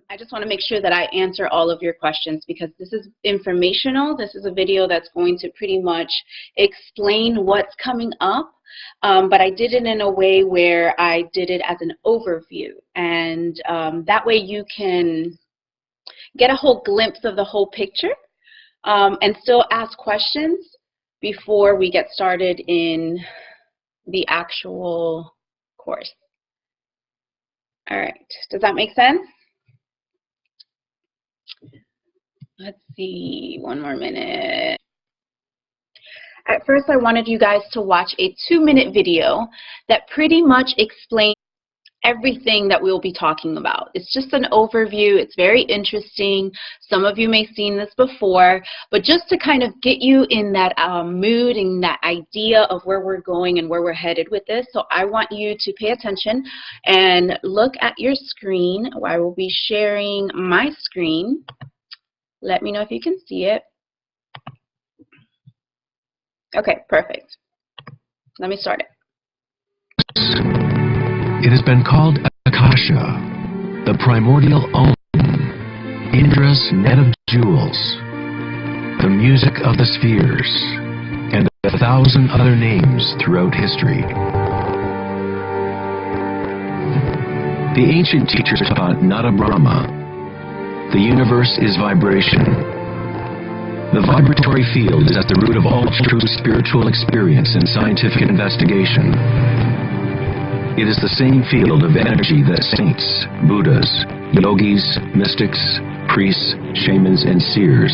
I just want to make sure that I answer all of your questions because this is informational. This is a video that's going to pretty much explain what's coming up, but I did it in a way where I did it as an overview, and that way you can get a whole glimpse of the whole picture and still ask questions before we get started in the actual course. All right, does that make sense? Let's see, one more minute. At first, I wanted you guys to watch a 2-minute video that pretty much explains everything that we'll be talking about. It's just an overview. It's very interesting. Some of you may have seen this before, but just to kind of get you in that mood and that idea of where we're going and where we're headed with this. So I want you to pay attention and look at your screen. I will be sharing my screen. Let me know if you can see it. Okay, perfect. Let me start it. It has been called Akasha, the primordial Om, Indra's net of jewels, the music of the spheres, and 1,000 other names throughout history. The ancient teachers taught Nada Brahma. The universe is vibration. The vibratory field is at the root of all true spiritual experience and scientific investigation. It is the same field of energy that saints, Buddhas, yogis, mystics, priests, shamans, and seers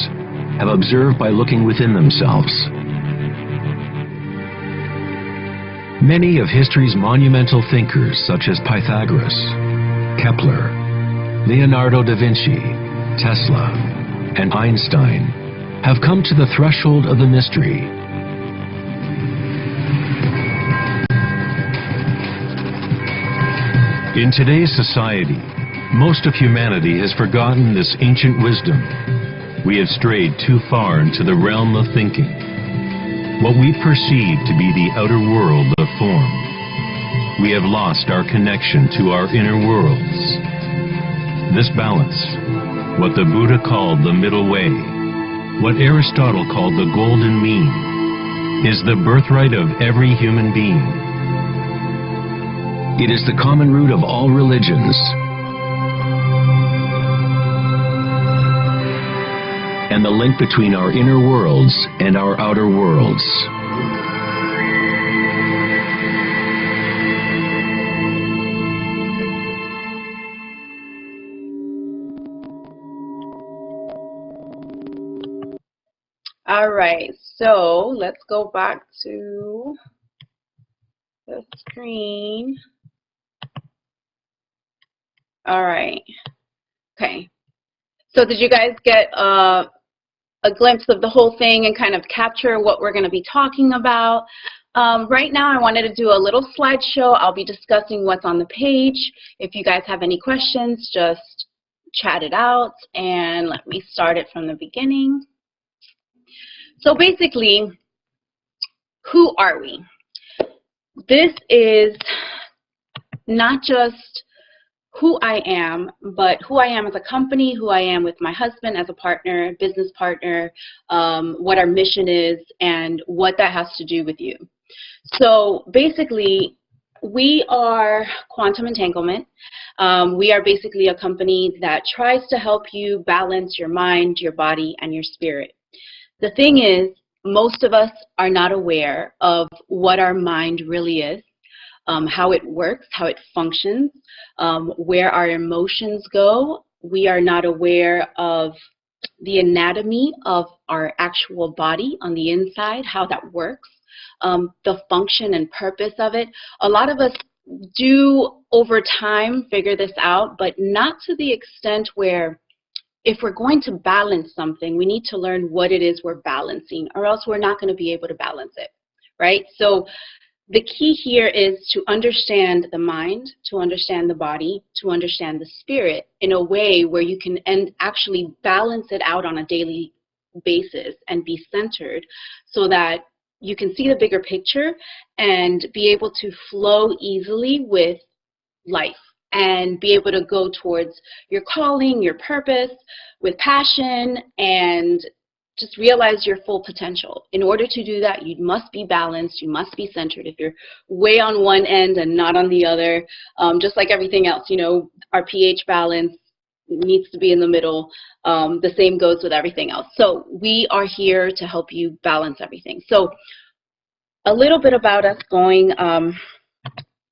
have observed by looking within themselves. Many of history's monumental thinkers, such as Pythagoras, Kepler, Leonardo da Vinci, Tesla, and Einstein, have come to the threshold of the mystery. In today's society, most of humanity has forgotten this ancient wisdom. We have strayed too far into the realm of thinking, what we perceive to be the outer world of form. We have lost our connection to our inner worlds. This balance, what the Buddha called the middle way, what Aristotle called the golden mean, is the birthright of every human being. It is the common root of all religions and the link between our inner worlds and our outer worlds. All right, so let's go back to the screen. All right. Okay. So did you guys get a glimpse of the whole thing and kind of capture what we're going to be talking about? Right now, I wanted to do a little slideshow. I'll be discussing what's on the page. If you guys have any questions, just chat it out. And let me start it from the beginning. So basically, who are we? This is not just who I am, but who I am as a company, who I am with my husband as a partner, business partner, what our mission is, and what that has to do with you. So basically, we are Quantum Entanglement. We are basically a company that tries to help you balance your mind, your body, and your spirit. The thing is, most of us are not aware of what our mind really is, how it works, how it functions, where our emotions go. We are not aware of the anatomy of our actual body on the inside, how that works, the function and purpose of it. A lot of us do over time figure this out, but not to the extent where if we're going to balance something, we need to learn what it is we're balancing, or else we're not going to be able to balance it, right? So the key here is to understand the mind, to understand the body, to understand the spirit in a way where you can actually balance it out on a daily basis and be centered so that you can see the bigger picture and be able to flow easily with life, and be able to go towards your calling, your purpose with passion, and just realize your full potential. In order to do that, you must be balanced, you must be centered. If you're way on one end and not on the other, just like everything else, you know, our pH balance needs to be in the middle. The same goes with everything else. So we are here to help you balance everything. So a little bit about us going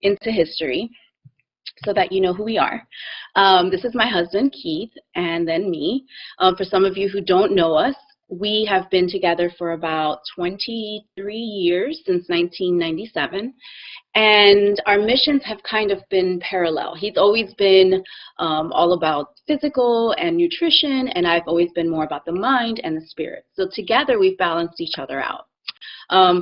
into history so that you know who we are. This is my husband, Keith, and then me. For some of you who don't know us, we have been together for about 23 years, since 1997, and our missions have kind of been parallel. He's always been all about physical and nutrition, and I've always been more about the mind and the spirit. So together we've balanced each other out.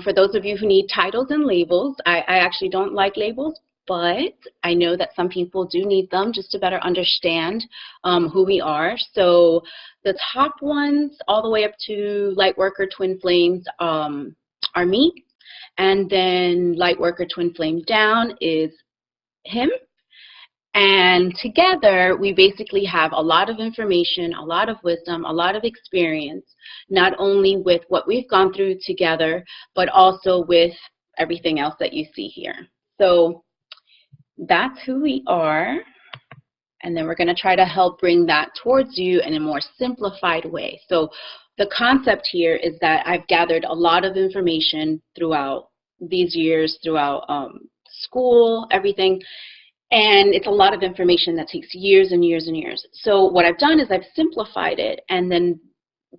For those of you who need titles and labels, I actually don't like labels, but I know that some people do need them just to better understand who we are. So the top ones, all the way up to Lightworker Twin Flames, are me. And then Lightworker Twin Flame down is him. And together, we basically have a lot of information, a lot of wisdom, a lot of experience, not only with what we've gone through together, but also with everything else that you see here. So that's who we are. And then we're going to try to help bring that towards you in a more simplified way. So the concept here is that I've gathered a lot of information throughout these years, throughout school, everything. And it's a lot of information that takes years and years and years. So what I've done is I've simplified it and then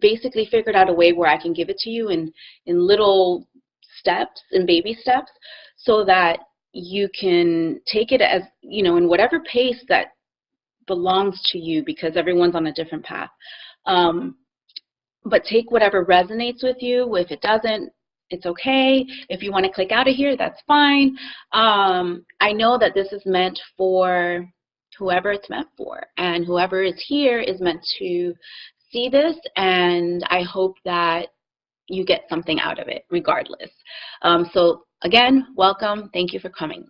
basically figured out a way where I can give it to you in little steps, in baby steps, so that you can take it as, you know, in whatever pace that belongs to you, because everyone's on a different path. But take whatever resonates with you. If it doesn't, it's okay. If you want to click out of here, that's fine. I know that this is meant for whoever it's meant for, and whoever is here is meant to see this, and I hope that you get something out of it regardless. So again, welcome. Thank you for coming.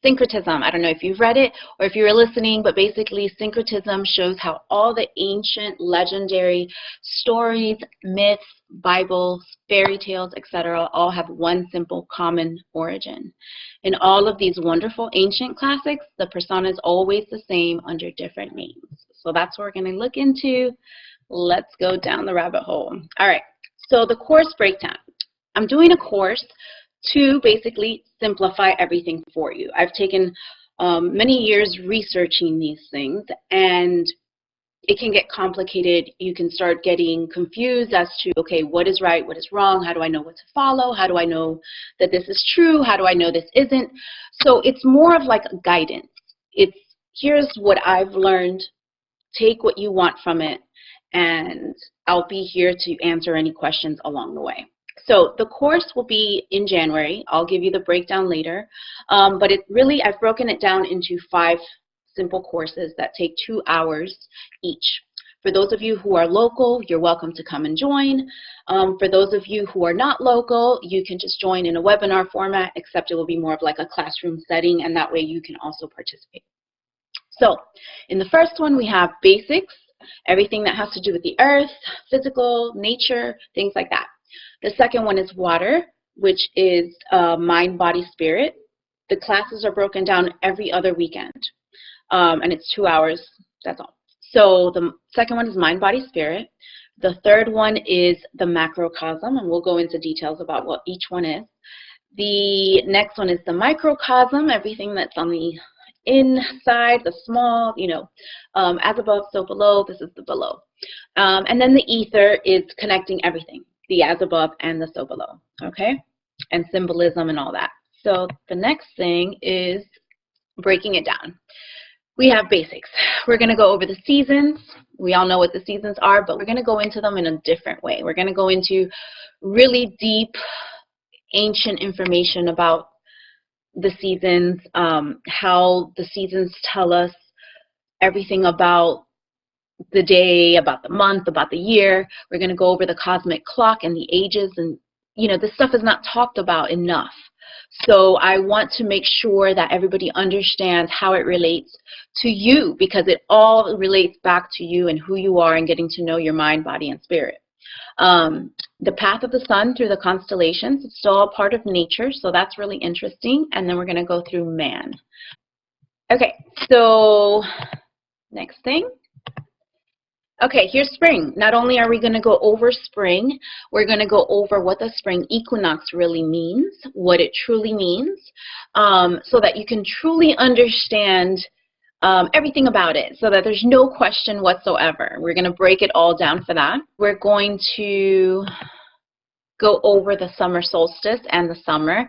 Syncretism, I don't know if you've read it or if you were listening, but basically syncretism shows how all the ancient legendary stories, myths, Bibles, fairy tales, etc. all have one simple common origin. In all of these wonderful ancient classics, the persona is always the same under different names. So that's what we're going to look into. Let's go down the rabbit hole. All right, so the course breakdown. I'm doing a course to basically simplify everything for you. I've taken many years researching these things, and it can get complicated. You can start getting confused as to, okay, what is right, what is wrong, how do I know what to follow, how do I know that this is true, how do I know this isn't? So it's more of like a guidance. It's, here's what I've learned, take what you want from it, and I'll be here to answer any questions along the way. So the course will be in January. I'll give you the breakdown later. But it really, I've broken it down into 5 simple courses that take 2 hours each. For those of you who are local, you're welcome to come and join. For those of you who are not local, you can just join in a webinar format, except it will be more of like a classroom setting, and that way you can also participate. So in the first one, we have basics, everything that has to do with the earth, physical, nature, things like that. The second one is water, which is mind, body, spirit. The classes are broken down every other weekend, and it's 2 hours, that's all. So the second one is mind, body, spirit. The third one is the macrocosm, and we'll go into details about what each one is. The next one is the microcosm, everything that's on the inside, the small, you know, as above, so below, this is the below. And then the ether is connecting everything, the as above and the so below, okay? And symbolism and all that. So the next thing is breaking it down. We have basics. We're going to go over the seasons. We all know what the seasons are, but we're going to go into them in a different way. We're going to go into really deep, ancient information about the seasons, how the seasons tell us everything about the day, about the month, about the year. We're going to go over the cosmic clock and the ages, and you know, this stuff is not talked about enough. So I want to make sure that everybody understands how it relates to you, because it all relates back to you and who you are and getting to know your mind, body, and spirit. The path of the sun through the constellations, it's still a part of nature, so that's really interesting. And then we're going to go through man. Okay, so next thing. Okay, here's spring. Not only are we going to go over spring, we're going to go over what the spring equinox really means, what it truly means, so that you can truly understand everything about it, so that there's no question whatsoever. We're going to break it all down for that. We're going to go over the summer solstice and the summer.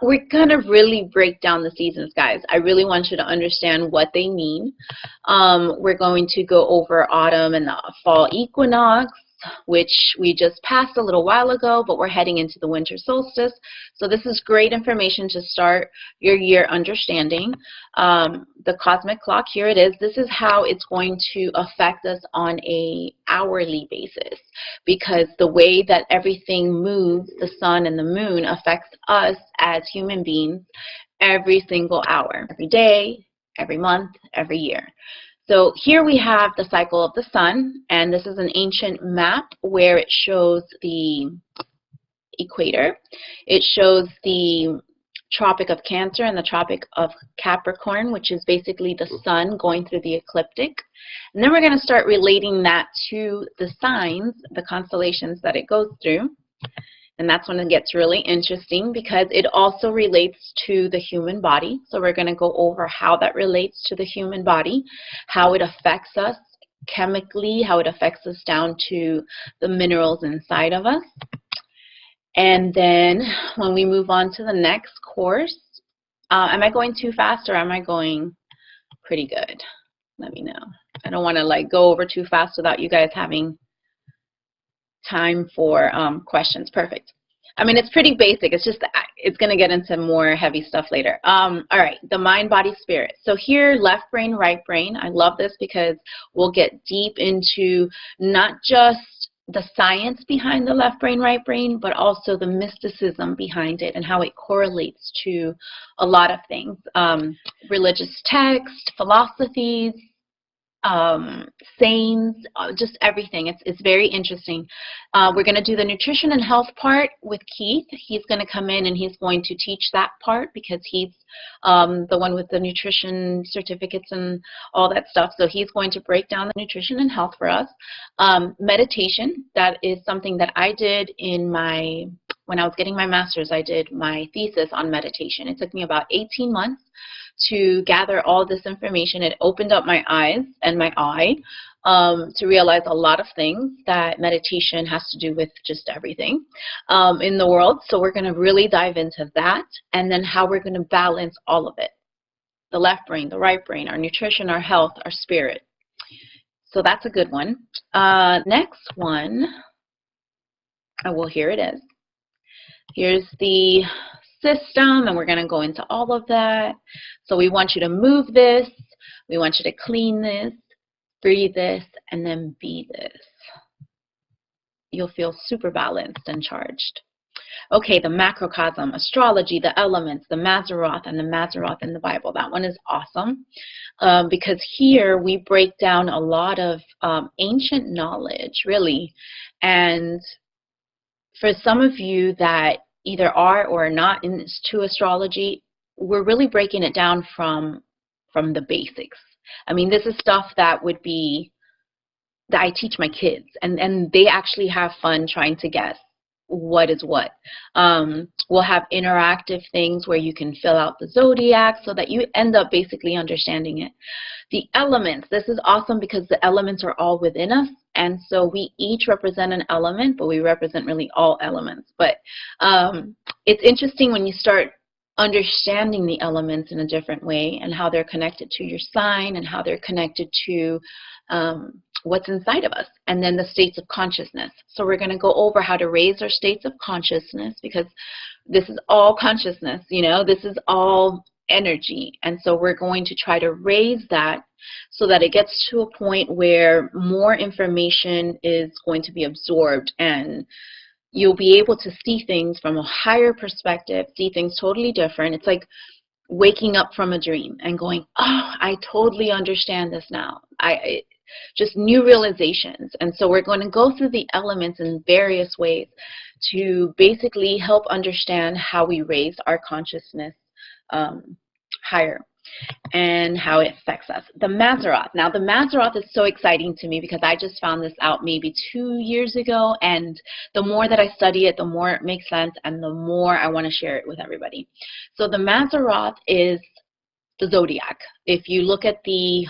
We're going to really break down the seasons, guys. I really want you to understand what they mean. We're going to go over autumn and the fall equinox, which we just passed a little while ago, but we're heading into the winter solstice. So this is great information to start your year understanding. The cosmic clock, here it is. This is how it's going to affect us on an hourly basis, because the way that everything moves, the sun and the moon, affects us as human beings every single hour, every day, every month, every year. So here we have the cycle of the sun, and this is an ancient map where it shows the equator. It shows the Tropic of Cancer and the Tropic of Capricorn, which is basically the sun going through the ecliptic. And then we're going to start relating that to the signs, the constellations that it goes through. And that's when it gets really interesting, because it also relates to the human body. So we're going to go over how that relates to the human body, how it affects us chemically, how it affects us down to the minerals inside of us. And then when we move on to the next course, am I going too fast or am I going pretty good? Let me know. I don't want to like go over too fast without you guys having time for questions. Perfect. I mean, it's pretty basic. It's just, it's going to get into more heavy stuff later. All right, the mind, body, spirit. So here, left brain, right brain. I love this because we'll get deep into not just the science behind the left brain, right brain, but also the mysticism behind it and how it correlates to a lot of things. Religious texts, philosophies, sayings, just everything. It's very interesting. We're going to do the nutrition and health part with Keith. He's going to come in and he's going to teach that part, because he's the one with the nutrition certificates and all that stuff. So he's going to break down the nutrition and health for us. Meditation, that is something that I did in when I was getting my master's. I did my thesis on meditation. It took me about 18 months to gather all this information. It opened up my eyes and my eye to realize a lot of things that meditation has to do with just everything in the world. So we're going to really dive into that, and then how we're going to balance all of it. The left brain, the right brain, our nutrition, our health, our spirit. So that's a good one. Next one, well, here it is. Here's the system, and we're going to go into all of that. So we want you to move this, we want you to clean this, breathe this, and then be this. You'll feel super balanced and charged. Okay, the macrocosm, astrology, the elements, the Mazzaroth, and the Mazzaroth in the Bible. That one is awesome, because here we break down a lot of ancient knowledge, really. And for some of you that either are or are not into astrology, we're really breaking it down from the basics. I mean, this is stuff that would be, that I teach my kids, and they actually have fun trying to guess what is what. We'll have interactive things where you can fill out the Zodiac so that you end up basically understanding it. The elements, this is awesome because the elements are all within us, and so we each represent an element, but we represent really all elements. But it's interesting when you start understanding the elements in a different way, and how they're connected to your sign, and how they're connected to what's inside of us, and then the states of consciousness. So we're going to go over how to raise our states of consciousness, because this is all consciousness, you know, this is all energy. And so we're going to try to raise that so that it gets to a point where more information is going to be absorbed, and you'll be able to see things from a higher perspective, see things totally different. It's like waking up from a dream and going, oh, I totally understand this now. Just new realizations. And so we're going to go through the elements in various ways to basically help understand how we raise our consciousness higher and how it affects us. The Mazzaroth. Now, the Mazzaroth is so exciting to me because I just found this out maybe 2 years ago, and the more that I study it, the more it makes sense, and the more I want to share it with everybody. So the Mazzaroth is the Zodiac. If you look at the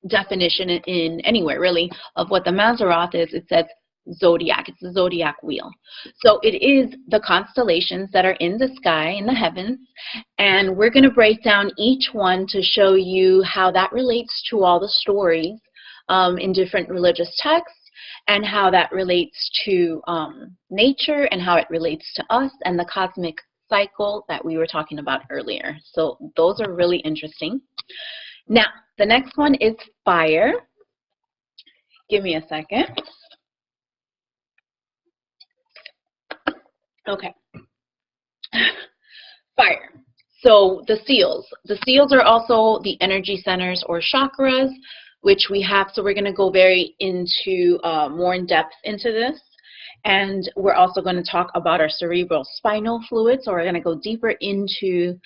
definition in anywhere, really, of what the Mazzaroth is, it says Zodiac. It's the Zodiac wheel. So it is the constellations that are in the sky, in the heavens, and we're going to break down each one to show you how that relates to all the stories in different religious texts, and how that relates to nature, and how it relates to us and the cosmic cycle that we were talking about earlier. So those are really interesting. Now, the next one is fire. Give me a second. Okay. Fire. So the seals. The seals are also the energy centers or chakras, which we have. So we're going to go very into more in depth into this. And we're also going to talk about our cerebral spinal fluid. So we're going to go deeper into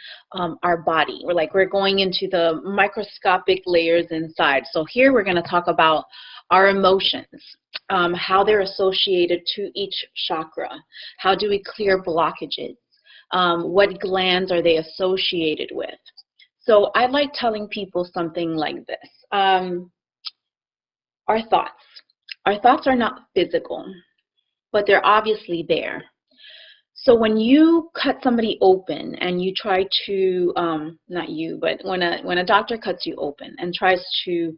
our body. We're going into the microscopic layers inside. So here we're going to talk about our emotions, how they're associated to each chakra. How do we clear blockages? What glands are they associated with? So I like telling people something like this. Our thoughts. Our thoughts are not physical, but they're obviously there. So when you cut somebody open and you try to, not you, but when a doctor cuts you open and tries to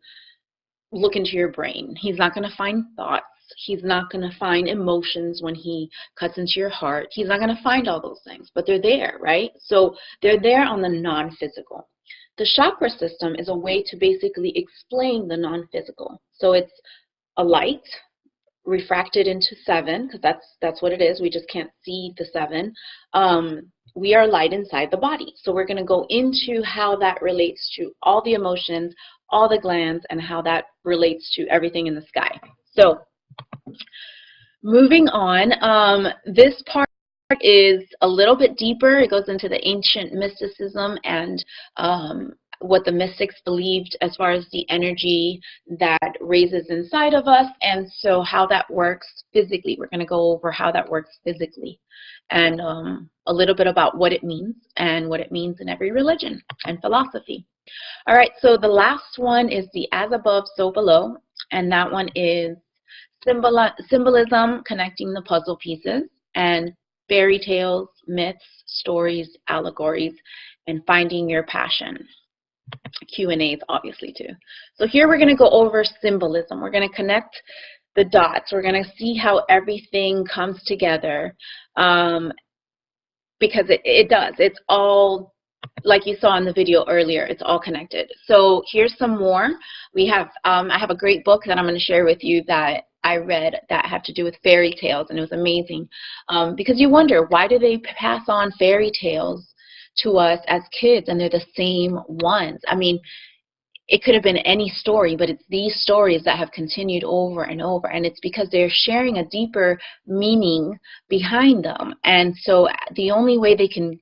look into your brain, he's not going to find thoughts. He's not going to find emotions when he cuts into your heart. He's not going to find all those things, but they're there, right? So they're there on the non-physical. The chakra system is a way to basically explain the non-physical. So it's a light refracted into 7, because that's what it is. We just can't see the 7. We are light inside the body. So we're going to go into how that relates to all the emotions, all the glands, and how that relates to everything in the sky. So moving on, this part is a little bit deeper. It goes into the ancient mysticism and what the mystics believed as far as the energy that raises inside of us, and so how that works physically. We're going to go over how that works physically, and a little bit about what it means and what it means in every religion and philosophy. All right, so the last one is the as above, so below, and that one is symbolism, connecting the puzzle pieces, and fairy tales, myths, stories, allegories, and finding your passion. Q&As, obviously, too. So here we're going to go over symbolism. We're going to connect the dots. We're going to see how everything comes together, because it does. It's all, like you saw in the video earlier, it's all connected. So here's some more. We have, I have a great book that I'm going to share with you that I read that had to do with fairy tales, and it was amazing, because you wonder, why do they pass on fairy tales to us as kids and they're the same ones? I mean, it could have been any story, but it's these stories that have continued over and over, and it's because they're sharing a deeper meaning behind them. And so the only way they can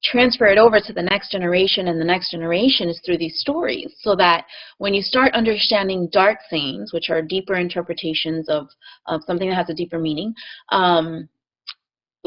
transfer it over to the next generation and the next generation is through these stories, so that when you start understanding dark sayings, which are deeper interpretations of something that has a deeper meaning,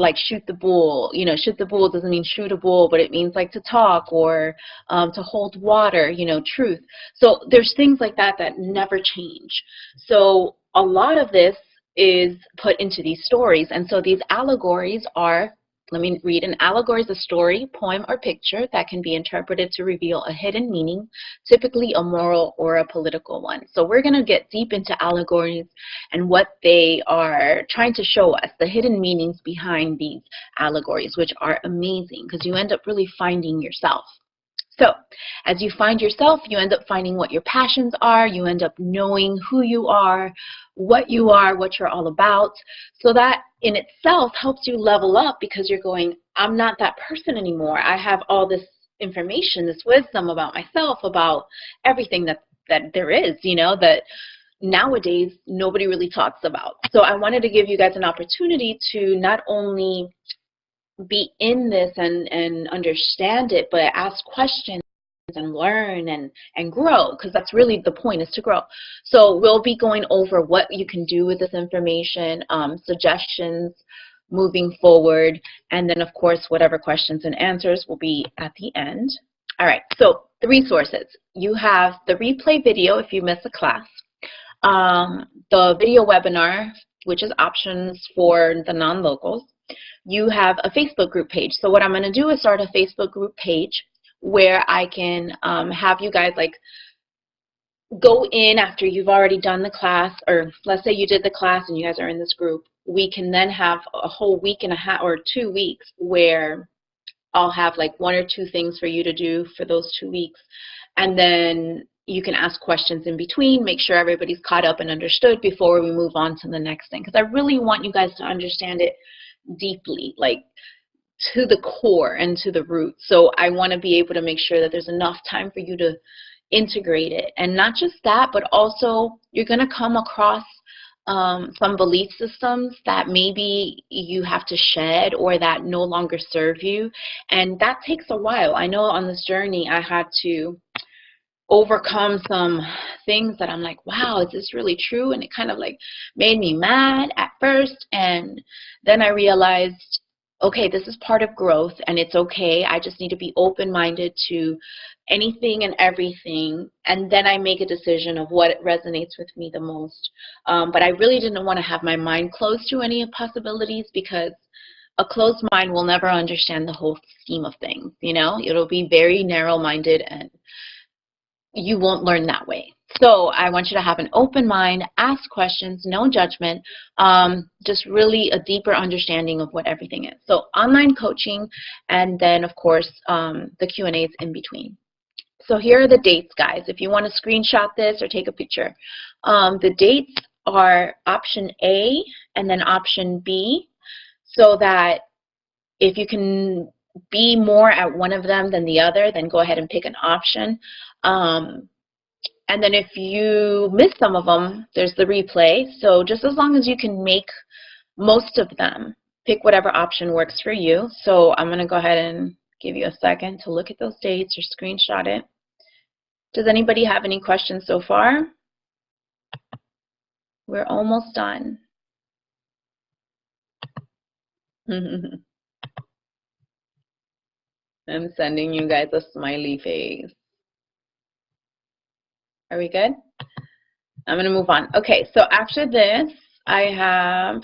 like shoot the bull, you know, shoot the bull doesn't mean shoot a bull, but it means like to talk, or to hold water, you know, truth. So there's things like that that never change. So a lot of this is put into these stories, and so these allegories are, let me read. An allegory is a story, poem, or picture that can be interpreted to reveal a hidden meaning, typically a moral or a political one. So we're going to get deep into allegories and what they are trying to show us, the hidden meanings behind these allegories, which are amazing because you end up really finding yourself. So as you find yourself, you end up finding what your passions are. You end up knowing who you are, what you're all about. So that in itself helps you level up, because you're going, I'm not that person anymore. I have all this information, this wisdom about myself, about everything that there is, you know, that nowadays nobody really talks about. So I wanted to give you guys an opportunity to not only be in this and understand it, but ask questions and learn and grow, because that's really the point, is to grow. So we'll be going over what you can do with this information, suggestions moving forward, and then of course whatever questions and answers will be at the end. All right, so the resources. You have the replay video if you miss a class, the video webinar, which is options for the non-locals. You have a Facebook group page. So what I'm going to do is start a Facebook group page where I can have you guys like go in after you've already done the class, or let's say you did the class and you guys are in this group. We can then have a whole week and a half or 2 weeks where I'll have like 1 or 2 things for you to do for those 2 weeks. And then you can ask questions in between, make sure everybody's caught up and understood before we move on to the next thing. Because I really want you guys to understand it deeply, like to the core and to the root. So I want to be able to make sure that there's enough time for you to integrate it. And not just that, but also you're going to come across some belief systems that maybe you have to shed or that no longer serve you. And that takes a while. I know on this journey I had to overcome some things that I'm like, wow, is this really true? And it kind of like made me mad at first. And then I realized, okay, this is part of growth and it's okay. I just need to be open-minded to anything and everything. And then I make a decision of what resonates with me the most. But I really didn't want to have my mind closed to any possibilities, because a closed mind will never understand the whole scheme of things. You know, it'll be very narrow-minded and you won't learn that way. So I want you to have an open mind, ask questions, no judgment, just really a deeper understanding of what everything is. So online coaching, and then of course the Q&As in between. So here are the dates, guys. If you want to screenshot this or take a picture. The dates are option A and then option B, so that if you can be more at one of them than the other, then go ahead and pick an option. And then if you miss some of them, there's the replay. So just as long as you can make most of them, pick whatever option works for you. So I'm going to go ahead and give you a second to look at those dates or screenshot it. Does anybody have any questions so far? We're almost done. I'm sending you guys a smiley face. Are we good? I'm going to move on. Okay, so after this, I have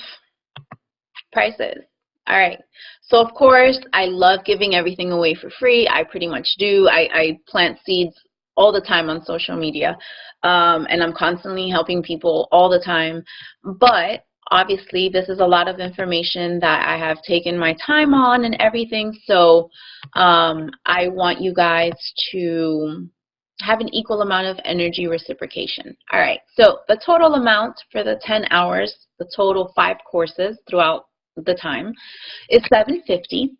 prices. All right. So, of course, I love giving everything away for free. I pretty much do. I plant seeds all the time on social media, and I'm constantly helping people all the time. But obviously, this is a lot of information that I have taken my time on and everything. So I want you guys to have an equal amount of energy reciprocation. All right, so the total amount for the 10 hours, the total 5 courses throughout the time, is $750.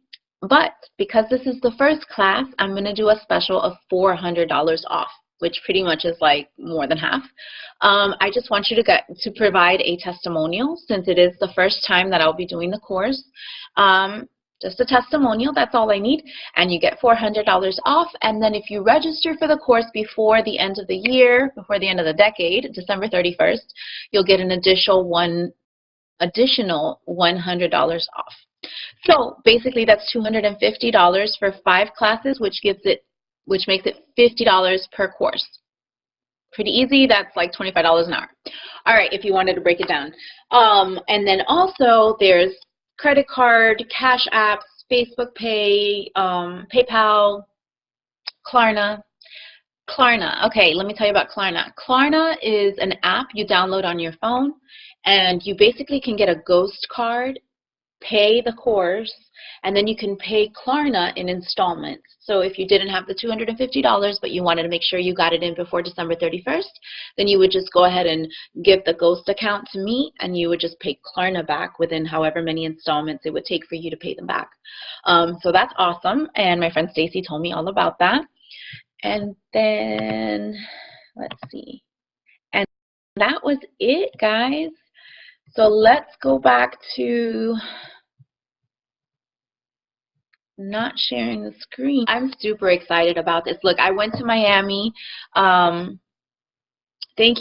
But because this is the first class, I'm going to do a special of $400 off, which pretty much is like more than half. I just want you to provide a testimonial, since it is the first time that I'll be doing the course. Just a testimonial, that's all I need, and you get $400 off. And then if you register for the course before the end of the year, before the end of the decade, December 31st, you'll get an additional $100 off. So basically that's $250 for 5 classes, which makes it $50 per course. Pretty easy. That's like $25 an hour. All right, if you wanted to break it down. And then also there's credit card, cash apps, Facebook Pay, PayPal, Klarna. Okay, let me tell you about Klarna. Klarna is an app you download on your phone, and you basically can get a ghost card pay the course, and then you can pay Klarna in installments. So if you didn't have the $250, but you wanted to make sure you got it in before December 31st, then you would just go ahead and give the Ghost account to me, and you would just pay Klarna back within however many installments it would take for you to pay them back. So that's awesome, and my friend Stacy told me all about that. And then, let's see. And that was it, guys. So let's go back to not sharing the screen. I'm super excited about this. Look, I went to Miami. Thank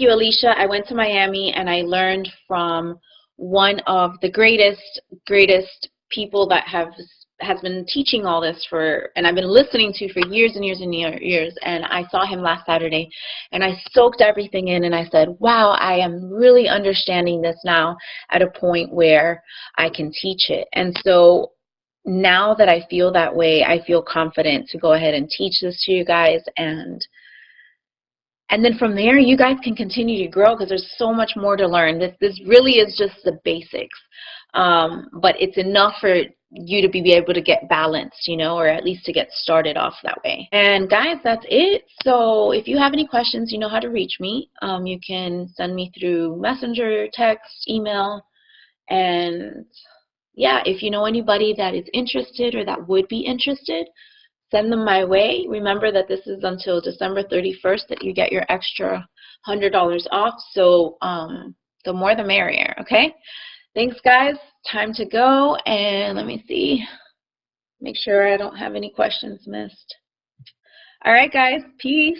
you, Alicia. I went to Miami and I learned from one of the greatest people that has been teaching all this and I've been listening to for years and years and years. And I saw him last Saturday and I soaked everything in and I said, wow, I am really understanding this now at a point where I can teach it. And so now that I feel that way, I feel confident to go ahead and teach this to you guys, and then from there you guys can continue to grow, because there's so much more to learn. This really is just the basics, but it's enough for you to be able to get balanced, you know, or at least to get started off that way. And guys, that's it. So if you have any questions, you know how to reach me. You can send me through Messenger, text, email, and yeah, if you know anybody that is interested or that would be interested, send them my way. Remember that this is until December 31st that you get your extra $100 off. So the more the merrier, okay? Thanks, guys. Time to go. And let me see. Make sure I don't have any questions missed. All right, guys. Peace.